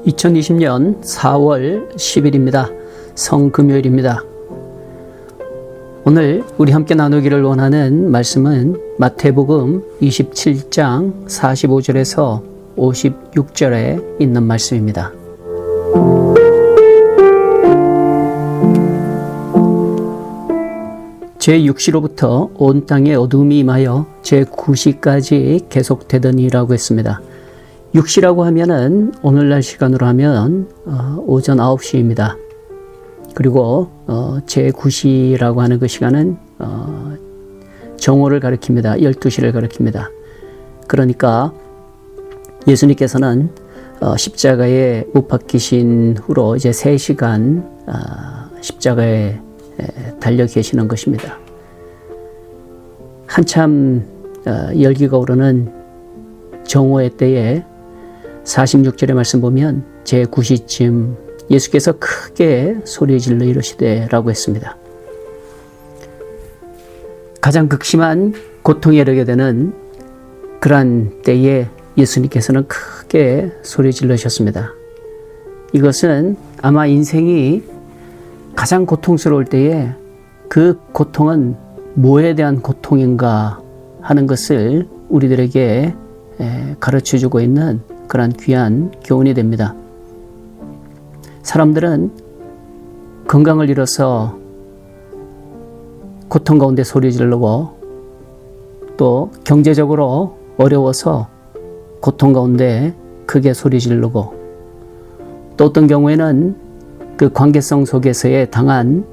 2020년 4월 10일입니다. 성금요일입니다. 오늘 우리 함께 나누기를 원하는 말씀은 마태복음 27장 45절에서 56절에 있는 말씀입니다. 제6시로부터 온 땅에 어둠이 임하여 제9시까지 계속되더니라고 했습니다. 6시라고 하면은 오늘날 시간으로 하면 오전 9시입니다. 그리고 제9시라고 하는 그 시간은 정오를 가리킵니다. 12시를 가리킵니다. 그러니까 예수님께서는 십자가에 못 박히신 후로 이제 3시간 십자가에 달려 계시는 것입니다. 한참 열기가 오르는 정오의 때에 46절의 말씀 보면 제9시쯤 예수께서 크게 소리 질러 이르시되 라고 했습니다. 가장 극심한 고통에 이르게 되는 그러한 때에 예수님께서는 크게 소리 질러셨습니다. 이것은 아마 인생이 가장 고통스러울 때에 그 고통은 뭐에 대한 고통인가 하는 것을 우리들에게 가르쳐주고 있는 그러한 귀한 교훈이 됩니다. 사람들은 건강을 잃어서 고통 가운데 소리 지르고 또 경제적으로 어려워서 고통 가운데 크게 소리 지르고 또 어떤 경우에는 그 관계성 속에서의 당한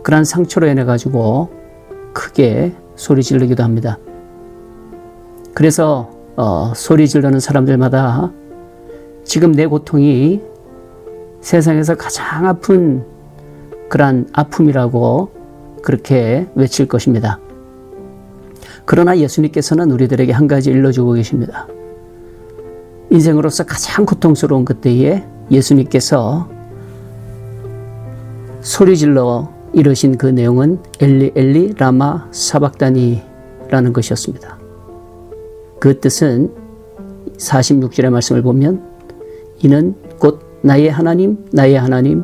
그러한 상처로 인해 가지고 크게 소리 지르기도 합니다. 그래서 소리 지르는 사람들마다 지금 내 고통이 세상에서 가장 아픈 그러한 아픔이라고 그렇게 외칠 것입니다. 그러나 예수님께서는 우리들에게 한 가지 일러주고 계십니다. 인생으로서 가장 고통스러운 그때에 예수님께서 소리질러 이르신 그 내용은 엘리 엘리 라마 사박다니라는 것이었습니다. 그 뜻은 46절의 말씀을 보면 이는 곧 나의 하나님 나의 하나님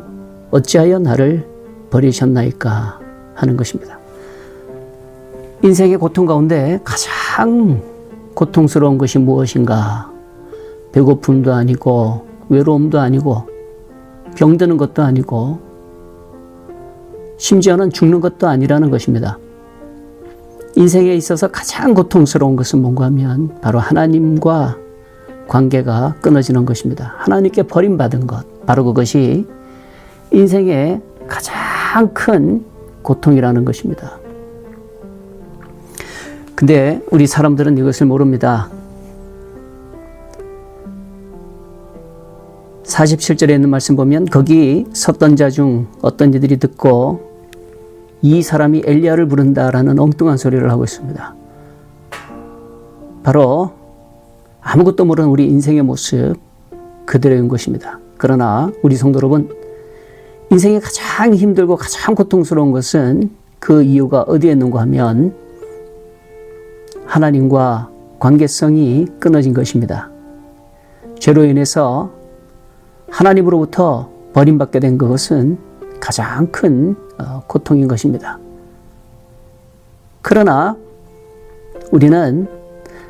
어찌하여 나를 버리셨나이까 하는 것입니다. 인생의 고통 가운데 가장 고통스러운 것이 무엇인가? 배고픔도 아니고 외로움도 아니고 병드는 것도 아니고 심지어는 죽는 것도 아니라는 것입니다. 인생에 있어서 가장 고통스러운 것은 뭔가 하면 바로 하나님과 관계가 끊어지는 것입니다. 하나님께 버림받은 것, 바로 그것이 인생의 가장 큰 고통이라는 것입니다. 근데 우리 사람들은 이것을 모릅니다. 47절에 있는 말씀 보면 거기 섰던 자 중 어떤 이들이 듣고 이 사람이 엘리야를 부른다라는 엉뚱한 소리를 하고 있습니다. 바로 아무것도 모르는 우리 인생의 모습 그대로인 것입니다. 그러나 우리 성도 여러분, 인생이 가장 힘들고 가장 고통스러운 것은 그 이유가 어디에 있는가 하면 하나님과 관계성이 끊어진 것입니다. 죄로 인해서 하나님으로부터 버림받게 된 그것은 가장 큰 고통인 것입니다. 그러나 우리는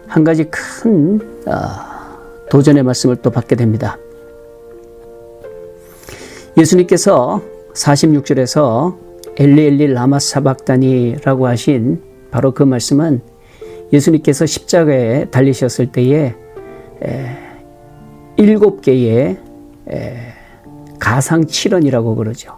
한 가지 큰 도전의 말씀을 또 받게 됩니다. 예수님께서 46절에서 엘리 엘리 라마 사박다니라고 하신 바로 그 말씀은 예수님께서 십자가에 달리셨을 때에 7개의 가상칠언이라고 그러죠.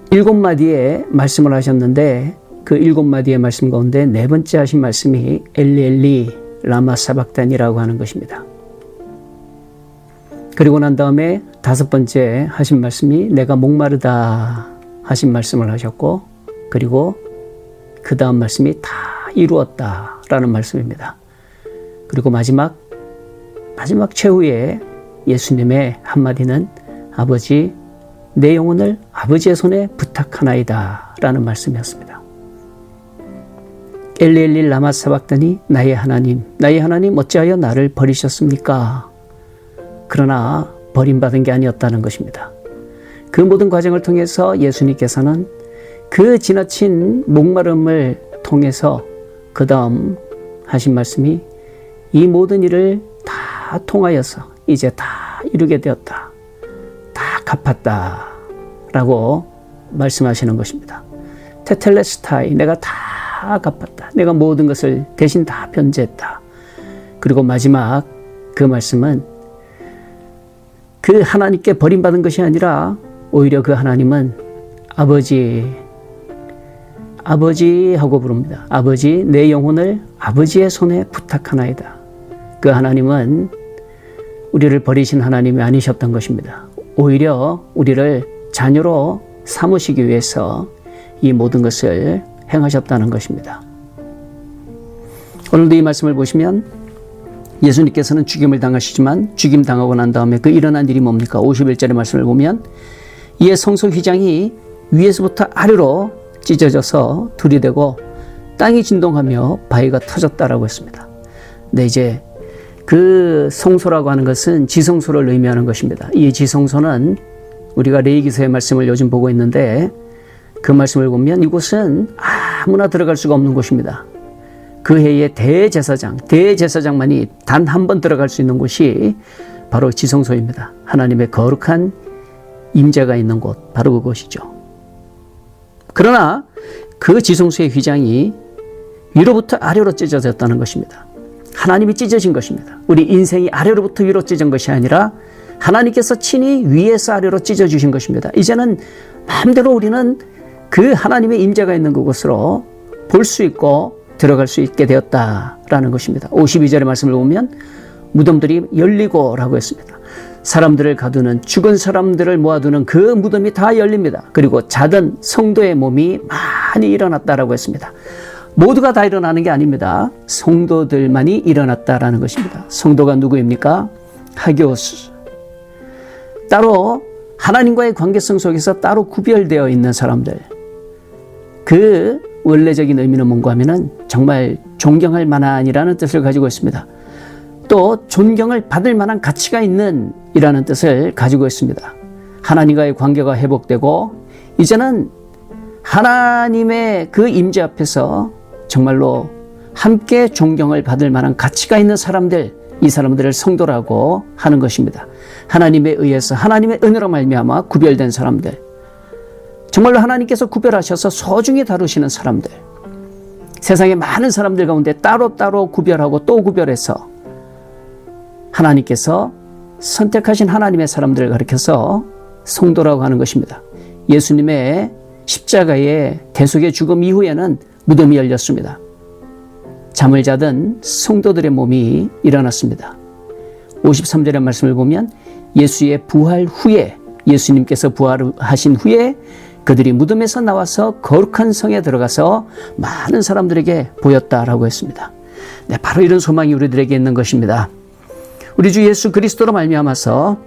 7마디의 말씀을 하셨는데 그 7마디의 말씀 가운데 4번째 하신 말씀이 엘리 엘리 라마 사박다니라고 하는 것입니다. 그리고 난 다음에 5번째 하신 말씀이 내가 목마르다 하신 말씀을 하셨고 그리고 그 다음 말씀이 다 이루었다라는 말씀입니다. 그리고 마지막 최후에 예수님의 한마디는 아버지 내 영혼을 아버지의 손에 부탁하나이다 라는 말씀이었습니다. 엘리 엘리 라마 사박다니 나의 하나님 어찌하여 나를 버리셨습니까? 그러나 버림받은 게 아니었다는 것입니다. 그 모든 과정을 통해서 예수님께서는 그 지나친 목마름을 통해서 그 다음 하신 말씀이 이 모든 일을 다 통하여서 이제 다 이루게 되었다. 다 갚았다. 라고 말씀하시는 것입니다. 테텔레스타이, 내가 다 갚았다. 내가 모든 것을 대신 다 변제했다. 그리고 마지막 그 말씀은 그 하나님께 버림받은 것이 아니라 오히려 그 하나님은 아버지 하고 부릅니다. 아버지, 내 영혼을 아버지의 손에 부탁하나이다. 그 하나님은 우리를 버리신 하나님이 아니셨던 것입니다. 오히려 우리를 자녀로 삼으시기 위해서 이 모든 것을 행하셨다는 것입니다. 오늘도 이 말씀을 보시면 예수님께서는 죽임을 당하시지만 죽임 당하고 난 다음에 그 일어난 일이 뭡니까? 51절의 말씀을 보면 이에 성소 휘장이 위에서부터 아래로 찢어져서 둘이 되고 땅이 진동하며 바위가 터졌다라고 했습니다. 근데 이제 그 성소라고 하는 것은 지성소를 의미하는 것입니다. 이 지성소는 우리가 레위기서의 말씀을 요즘 보고 있는데 그 말씀을 보면 이곳은 아무나 들어갈 수가 없는 곳입니다. 그 해의 대제사장만이 단 한 번 들어갈 수 있는 곳이 바로 지성소입니다. 하나님의 거룩한 임재가 있는 곳, 바로 그곳이죠. 그러나 그 지성소의 휘장이 위로부터 아래로 찢어졌다는 것입니다. 하나님이 찢어진 것입니다. 우리 인생이 아래로부터 위로 찢은 것이 아니라 하나님께서 친히 위에서 아래로 찢어주신 것입니다. 이제는 마음대로 우리는 그 하나님의 임재가 있는 그곳으로 볼 수 있고 들어갈 수 있게 되었다라는 것입니다. 52절의 말씀을 보면 무덤들이 열리고 라고 했습니다. 사람들을 가두는, 죽은 사람들을 모아두는 그 무덤이 다 열립니다. 그리고 자던 성도의 몸이 많이 일어났다라고 했습니다. 모두가 다 일어나는 게 아닙니다. 성도들만이 일어났다라는 것입니다. 성도가 누구입니까? 하교스. 따로 하나님과의 관계성 속에서 따로 구별되어 있는 사람들. 그 원래적인 의미는 뭔가 하면은 정말 존경할 만한이라는 뜻을 가지고 있습니다. 또 존경을 받을 만한 가치가 있는 이라는 뜻을 가지고 있습니다. 하나님과의 관계가 회복되고 이제는 하나님의 그 임재 앞에서 정말로 함께 존경을 받을 만한 가치가 있는 사람들, 이 사람들을 성도라고 하는 것입니다. 하나님에 의해서 하나님의 은혜로 말미암아 구별된 사람들, 정말로 하나님께서 구별하셔서 소중히 다루시는 사람들, 세상의 많은 사람들 가운데 따로따로 구별하고 또 구별해서 하나님께서 선택하신 하나님의 사람들을 가리켜서 성도라고 하는 것입니다. 예수님의 십자가의 대속의 죽음 이후에는 무덤이 열렸습니다. 잠을 자던 성도들의 몸이 일어났습니다. 53절의 말씀을 보면 예수의 부활 후에, 예수님께서 부활하신 후에 그들이 무덤에서 나와서 거룩한 성에 들어가서 많은 사람들에게 보였다라고 했습니다. 네, 바로 이런 소망이 우리들에게 있는 것입니다. 우리 주 예수 그리스도로 말미암아서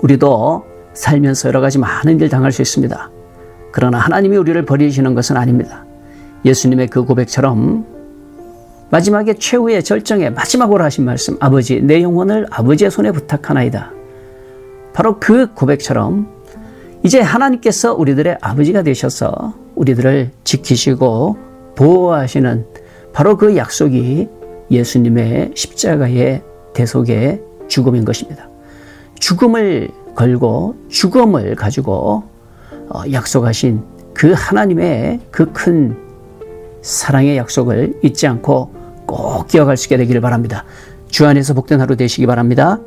우리도 살면서 여러 가지 많은 일 당할 수 있습니다. 그러나 하나님이 우리를 버리시는 것은 아닙니다. 예수님의 그 고백처럼 마지막에 최후의 절정에 마지막으로 하신 말씀, 아버지, 내 영혼을 아버지의 손에 부탁하나이다. 바로 그 고백처럼 이제 하나님께서 우리들의 아버지가 되셔서 우리들을 지키시고 보호하시는 바로 그 약속이 예수님의 십자가의 대속의 죽음인 것입니다. 죽음을 걸고 죽음을 가지고 약속하신 그 하나님의 그 큰 사랑의 약속을 잊지 않고 꼭 기억할 수 있게 되기를 바랍니다. 주 안에서 복된 하루 되시기 바랍니다.